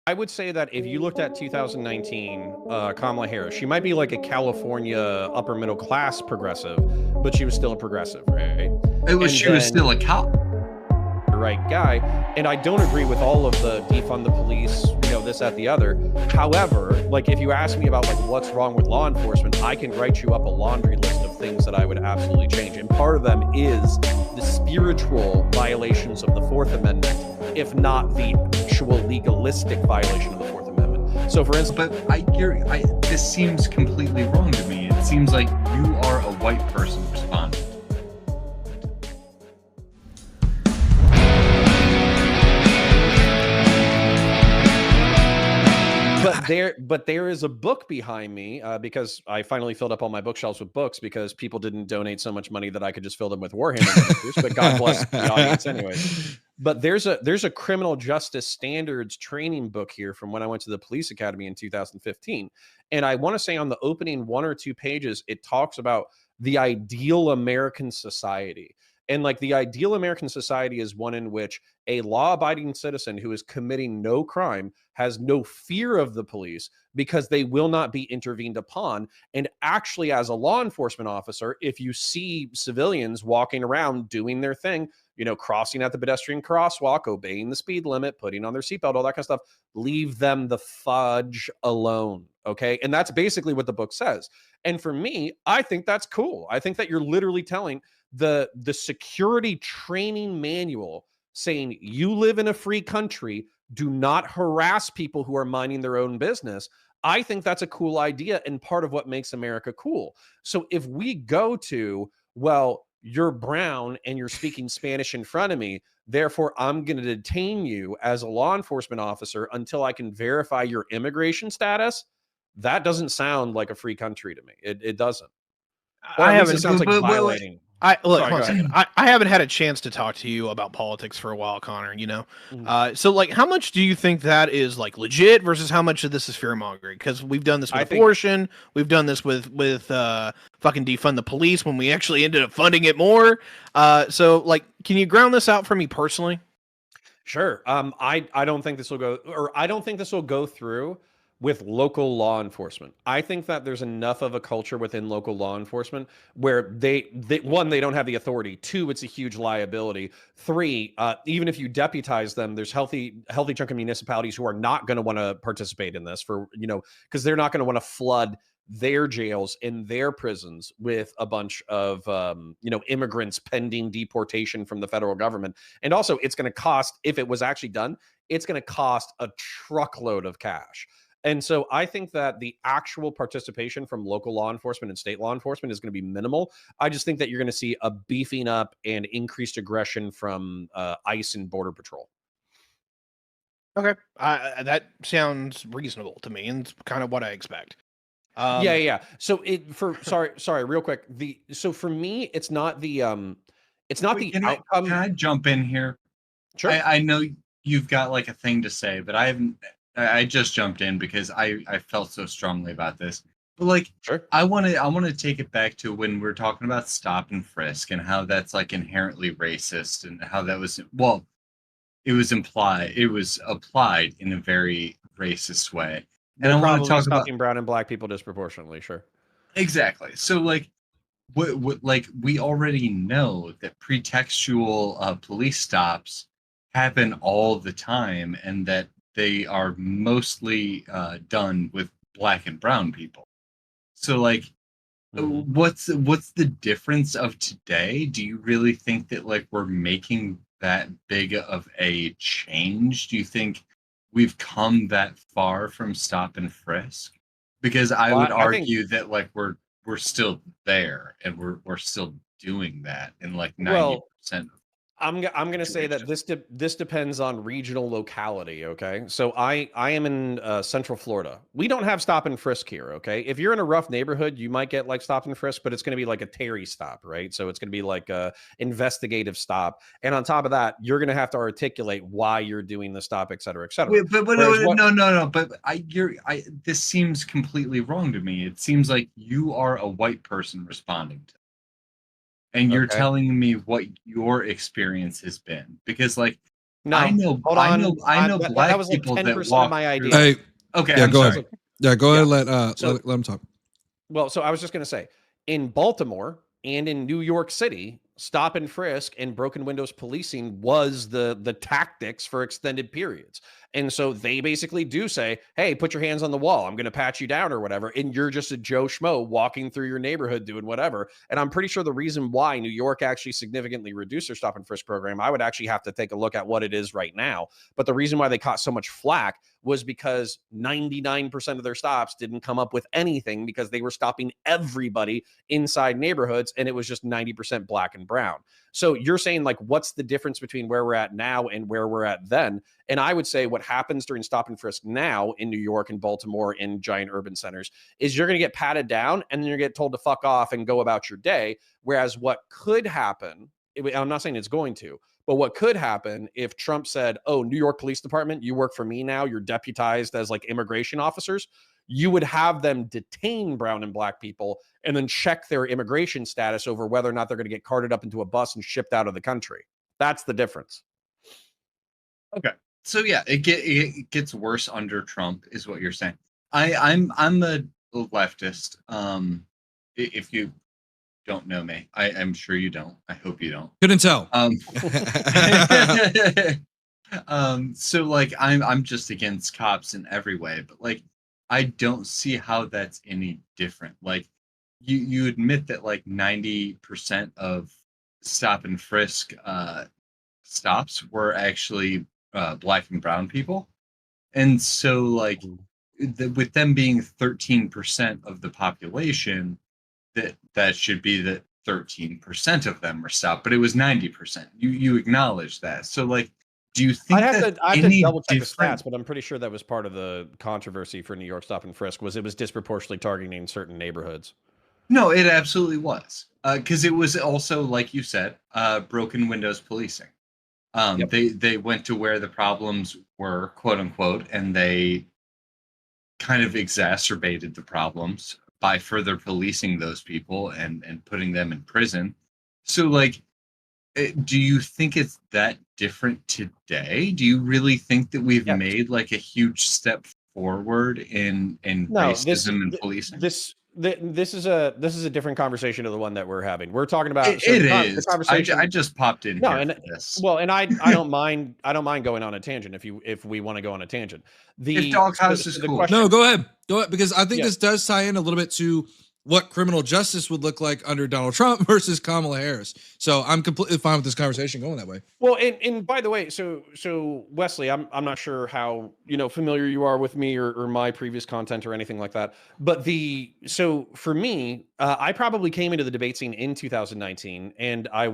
I would say that if you looked at 2019, Kamala Harris, she might be like a California upper middle class progressive, but she was still a progressive, right? And She was then still a cop. the right guy. And I don't agree with all of the defund the police, this, that, the other. However, like if you ask me about like what's wrong with law enforcement, I can write you up a laundry list of things that I would absolutely change. And part of them is the spiritual violations of the Fourth Amendment, if not the actual legalistic violation of the Fourth Amendment. So for instance, But this seems completely wrong to me. It seems like you are a white person responding. but there is a book behind me because I finally filled up all my bookshelves with books because people didn't donate so much money that I could just fill them with Warhammer miniatures. But God bless the audience anyway. But there's a criminal justice standards training book here from when I went to the police academy in 2015, and I want to say on the opening 1 or 2 pages it talks about the ideal American society. And like the ideal American society is one in which a law-abiding citizen who is committing no crime has no fear of the police because they will not be intervened upon. And actually, as a law enforcement officer, if you see civilians walking around doing their thing, crossing at the pedestrian crosswalk, obeying the speed limit, putting on their seatbelt, all that kind of stuff, leave them the fudge alone. Okay. And that's basically what the book says. And for me, I think that's cool. I think that you're literally telling the security training manual saying you live in a free country, do not harass people who are minding their own business. I think that's a cool idea and part of what makes America cool. So if we go to, well, you're brown and you're speaking Spanish in front of me, therefore I'm going to detain you as a law enforcement officer until I can verify your immigration status, that doesn't sound like a free country to me. It doesn't. Or I at least it haven't. sounds like violating. I look. Sorry, Hold on a go ahead. second. I haven't had a chance to talk to you about politics for a while, Connor. Mhm. So like, how much do you think that is like legit versus how much of this is fear mongering? Because we've done this with I think abortion, we've done this with fucking defund the police when we actually ended up funding it more. So like, can you ground this out for me personally? sure. I don't think this will go, or I don't think this will go through with local law enforcement. I think that there's enough of a culture within local law enforcement where one, they don't have the authority. Two, it's a huge liability. Three, even if you deputize them, there's healthy chunk of municipalities who are not going to want to participate in this because they're not going to want to flood their jails and their prisons with a bunch of immigrants pending deportation from the federal government. And also, it's going to cost, if it was actually done, it's going to cost a truckload of cash. And so I think that the actual participation from local law enforcement and state law enforcement is going to be minimal. I just think that you're going to see a beefing up and increased aggression from ICE and Border Patrol. Okay, that sounds reasonable to me, and it's kind of what I expect. Yeah. So sorry, real quick. So for me, it's not the Wait, outcome. can I jump in here? Sure. I know you've got like a thing to say, but I haven't. I just jumped in because I felt so strongly about this. But like, Sure. I want to take it back to when we're talking about stop and frisk and how that's like inherently racist and how that was it was applied in a very racist way. And I want to talk about Stopping brown and black people disproportionately. Sure. exactly. So like what like we already know that pretextual police stops happen all the time and that they are mostly done with black and brown people. So like Mm-hmm. what's the difference of today? Do you really think that like we're making that big of a change? Do you think we've come that far from stop and frisk? Because I Well, would I think argue that like we're still there and we're still doing that in like well, 90% of I'm going to say that situations. this depends on regional locality. Okay, so I am in Central Florida. We don't have stop and frisk here. Okay, if you're in a rough neighborhood, you might get like stop and frisk, but it's going to be like a Terry stop, right? So it's going to be like a investigative stop, and on top of that, you're going to have to articulate why you're doing the stop, et cetera, et cetera. Wait, but Whereas what no. But this seems completely wrong to me. It seems like you are a white person responding to, and you're okay, telling me what your experience has been. Because like No, I know hold on. I know that black was like people 10% that of walk my through. idea. Hey, Okay, yeah, I'm go sorry. ahead. Yeah, go ahead. So- Let him talk. Well, so I was just going to say, in Baltimore and in New York City, stop and frisk and broken windows policing was the tactics for extended periods. And so they basically do say, hey, put your hands on the wall. I'm going to pat you down or whatever. And you're just a Joe Schmo walking through your neighborhood doing whatever. And I'm pretty sure the reason why New York actually significantly reduced their stop and frisk program, I would actually have to take a look at what it is right now. But the reason why they caught so much flack was because 99% of their stops didn't come up with anything because they were stopping everybody inside neighborhoods and it was just 90% black and brown. So you're saying, like, what's the difference between where we're at now and where we're at then? And I would say what happens during stop and frisk now in New York and Baltimore in giant urban centers is you're going to get patted down and then you're going to get told to fuck off and go about your day. Whereas what could happen, I'm not saying it's going to, but what could happen if Trump said, oh, New York Police Department, you work for me now, you're deputized as like immigration officers, you would have them detain brown and black people and then check their immigration status over whether or not they're going to get carted up into a bus and shipped out of the country. That's the difference. Okay. So yeah, it gets worse under Trump, is what you're saying. I'm a leftist. If you don't know me, I'm sure you don't. I hope you don't. Couldn't tell. So like I'm just against cops in every way, but like I don't see how that's any different. Like you admit that like 90% of stop and frisk stops were actually black and brown people. And so like with them being 13% of the population, that should be that 13% of them were stopped, but it was 90%. You acknowledge that. So like, do you think I'd have to double check the different... stats, but I'm pretty sure that was part of the controversy for New York stop and frisk was it was disproportionately targeting certain neighborhoods. No, it absolutely was. Because it was also, like you said, broken windows policing. Yep. They went to where the problems were, quote unquote, and they kind of exacerbated the problems by further policing those people and putting them in prison. So like, do you think it's that different today? Do you really think that we've made like a huge step forward in racism and policing? This is a different conversation to the one that we're having. We're talking about the conversation. I just popped in here and for this. Well, and I don't mind going on a tangent if we want to go on a tangent. If DoggHouse is cool. No, go ahead because I think this does tie in a little bit to what criminal justice would look like under Donald Trump versus Kamala Harris. So I'm completely fine with this conversation going that way. Well, and by the way, so Wesley, I'm not sure how familiar you are with me or my previous content or anything like that. But so for me, I probably came into the debate scene in 2019, and I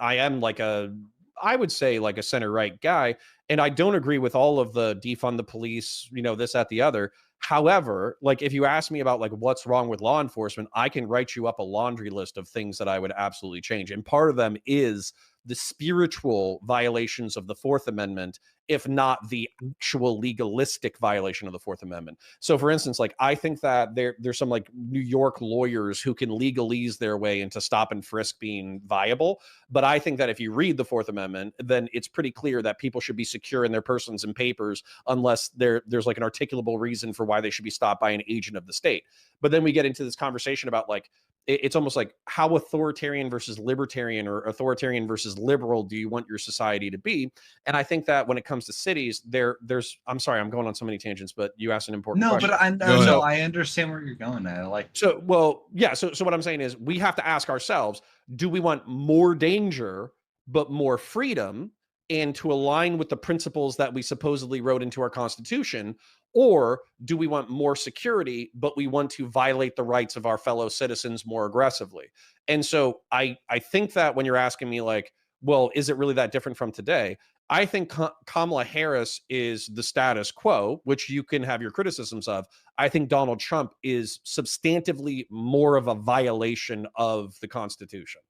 am like I would say like a center right guy, and I don't agree with all of the defund the police, this, that, the other. However, like if you ask me about like what's wrong with law enforcement, I can write you up a laundry list of things that I would absolutely change. And part of them is the spiritual violations of the Fourth Amendment, if not the actual legalistic violation of the Fourth Amendment. So for instance, like I think that there's some like New York lawyers who can legalese their way into stop and frisk being viable. But I think that if you read the Fourth Amendment, then it's pretty clear that people should be secure in their persons and papers unless there's like an articulable reason for why they should be stopped by an agent of the state. But then we get into this conversation about like, it's almost like how authoritarian versus libertarian or authoritarian versus liberal do you want your society to be? And I think that when it comes to cities, there's I'm sorry, I'm going on so many tangents, but you asked an important question. But I understand where you're going. So what I'm saying is we have to ask ourselves, do we want more danger but more freedom and to align with the principles that we supposedly wrote into our Constitution? Or do we want more security, but we want to violate the rights of our fellow citizens more aggressively? And so I think that when you're asking me like, well, is it really that different from today? I think Kamala Harris is the status quo, which you can have your criticisms of. I think Donald Trump is substantively more of a violation of the Constitution.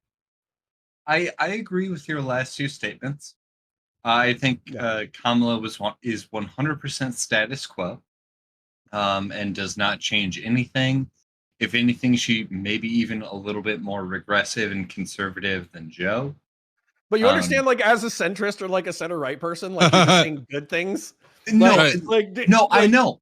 I agree with your last two statements. I think Kamala is 100% status quo, and does not change anything. If anything, she may be even a little bit more regressive and conservative than Joe. But you understand, like, as a centrist or like a center right person, like, you're just saying good things. No, I like, know.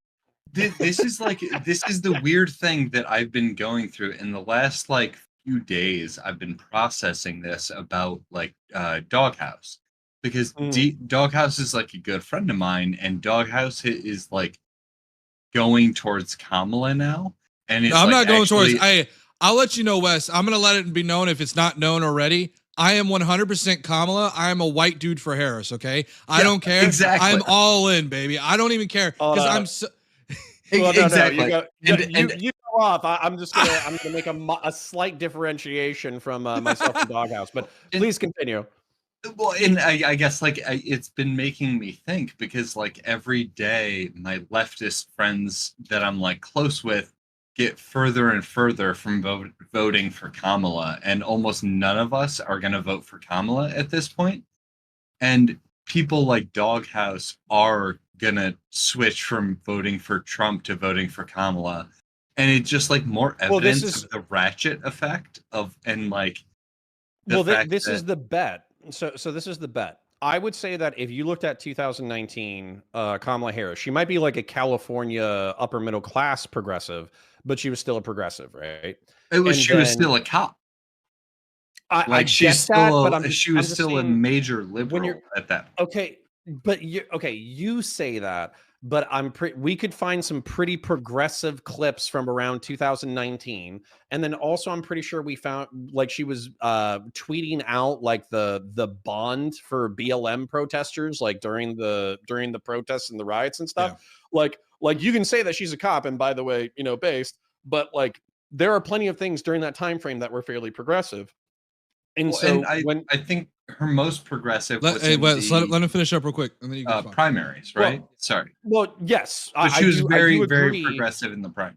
This is like this is the weird thing that I've been going through in the last like few days. I've been processing this about like DoggHouse because DoggHouse is like a good friend of mine, and DoggHouse is like going towards Kamala now, and it's I'm like not going towards. I'll let you know, Wes. I'm gonna let it be known if it's not known already. I am 100% Kamala. I am a white dude for Harris. Okay, I don't care. Exactly. I'm all in, baby. I don't even care because I'm so. Well, exactly. No, you go off. I'm gonna make a slight differentiation from myself and DoggHouse, but please continue. Well, and I guess like it's been making me think because like every day my leftist friends that I'm like close with get further and further from voting for Kamala, and almost none of us are going to vote for Kamala at this point. And people like DoggHouse are gonna switch from voting for Trump to voting for Kamala, and it's just like more evidence of the Ratchet effect of and like. This is the bet. So this is the bet. I would say that if you looked at 2019, Kamala Harris, she might be like a California upper middle class progressive, but she was still a progressive, right? She was still a cop. I she's still she was still a major liberal at that point. Okay, but you say that, but we could find some pretty progressive clips from around 2019, and then also I'm pretty sure we found like she was tweeting out like the bond for BLM protesters like during the protests and the riots and stuff. Yeah. Like you can say that she's a cop, and by the way, based, but like there are plenty of things during that time frame that were fairly progressive. And I think her most progressive was let him finish up real quick, and then you can primaries, right? Sorry. Well, yes, but she was very progressive in the primary.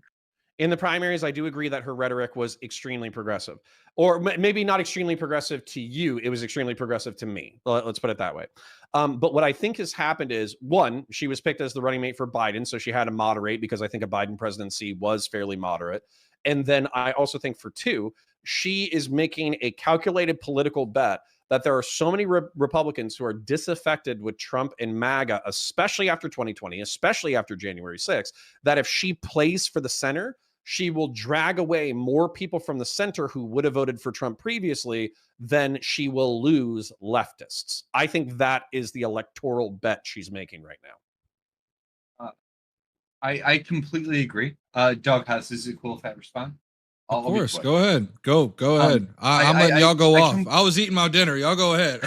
In the primaries, I do agree that her rhetoric was extremely progressive, or maybe not extremely progressive to you. It was extremely progressive to me. Let's put it that way. But what I think has happened is, one, she was picked as the running mate for Biden, so she had to moderate because I think a Biden presidency was fairly moderate. And then I also think for two, she is making a calculated political bet that there are so many Republicans who are disaffected with Trump and MAGA, especially after 2020, especially after January 6th, that if she plays for the center, she will drag away more people from the center who would have voted for Trump previously than she will lose leftists. I think that is the electoral bet she's making right now. I completely agree. DoggHouse, is it cool if I respond? Of course, go ahead. Go ahead. I'm letting y'all go off. I was eating my dinner. Y'all go ahead.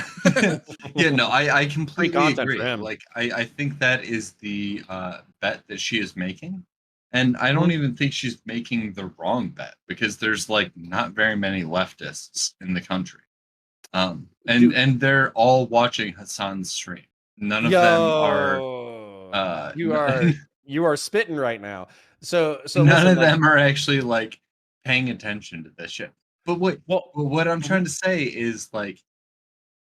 Yeah, no, I completely agree. Like, I think that is the bet that she is making. And I don't even think she's making the wrong bet because there's like not very many leftists in the country. And they're all watching Hassan's stream. None of them are you are spitting right now. So none of them are actually like paying attention to this shit. But what I'm trying to say is like,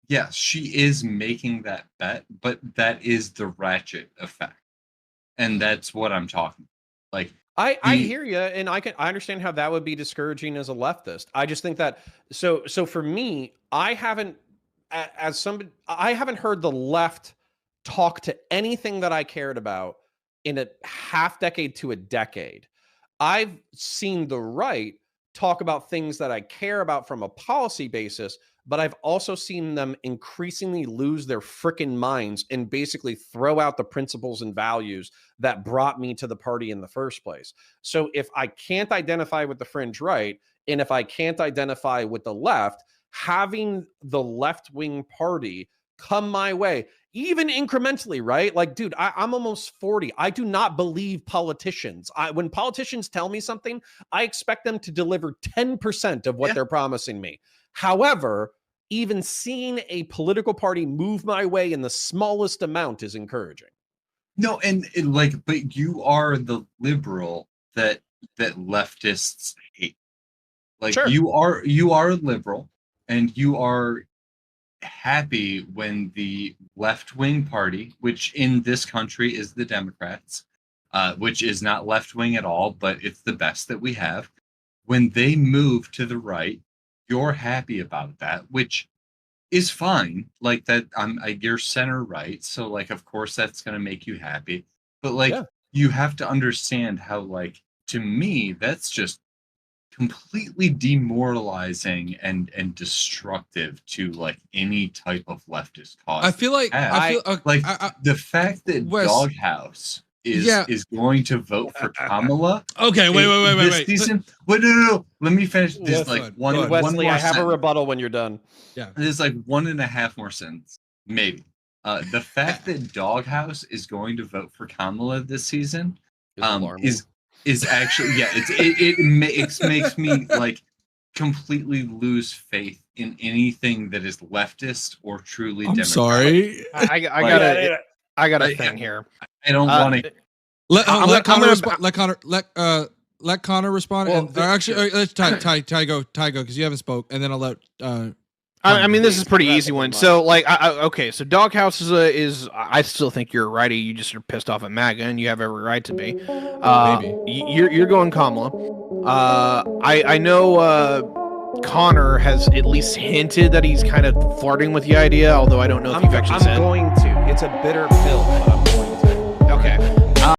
yes, she is making that bet, but that is the Ratchet effect. And that's what I'm talking about. Like I hear you, and I understand how that would be discouraging as a leftist. I just think that so for me, I haven't heard the left talk to anything that I cared about in a half decade to a decade. I've seen the right talk about things that I care about from a policy basis, but I've also seen them increasingly lose their frickin' minds and basically throw out the principles and values that brought me to the party in the first place. So if I can't identify with the fringe right, and if I can't identify with the left, having the left-wing party come my way, even incrementally, right? Like, dude, I'm almost 40. I do not believe politicians. When politicians tell me something, I expect them to deliver 10% of what they're promising me. However, even seeing a political party move my way in the smallest amount is encouraging. No, but you are the liberal that leftists hate. Like, sure. you are a liberal, and you are happy when the left-wing party, which in this country is the Democrats, which is not left-wing at all, but it's the best that we have, when they move to the right, you're happy about that, which is fine. Like that, you're center right, so like of course that's gonna make you happy. But like you have to understand how like to me that's just completely demoralizing and destructive to like any type of leftist cause. I feel like the fact that DoggHouse is going to vote for Kamala. Okay, wait. This season. Wait, no. Let me finish. There's like one. Wesley, more I have sentence. a rebuttal when you're done. Yeah. There's like 1.5 more sentences, maybe. The fact that DoggHouse is going to vote for Kamala this season is actually it makes me like completely lose faith in anything that is leftist or truly I'm democratic. Sorry. I got a thing here. I don't want to. Let Connor respond. Well, Actually, let's Ty go because you haven't spoke, and then I'll let. I mean, this is a pretty easy one. So, like, okay, so DoggHouse is I still think you're a righty. You just are pissed off at MAGA, and you have every right to be. You're going Kamala. I know Connor has at least hinted that he's kind of flirting with the idea, although I don't know if you've actually said. I'm going to. It's a bitter pill, but I'm going to. Okay.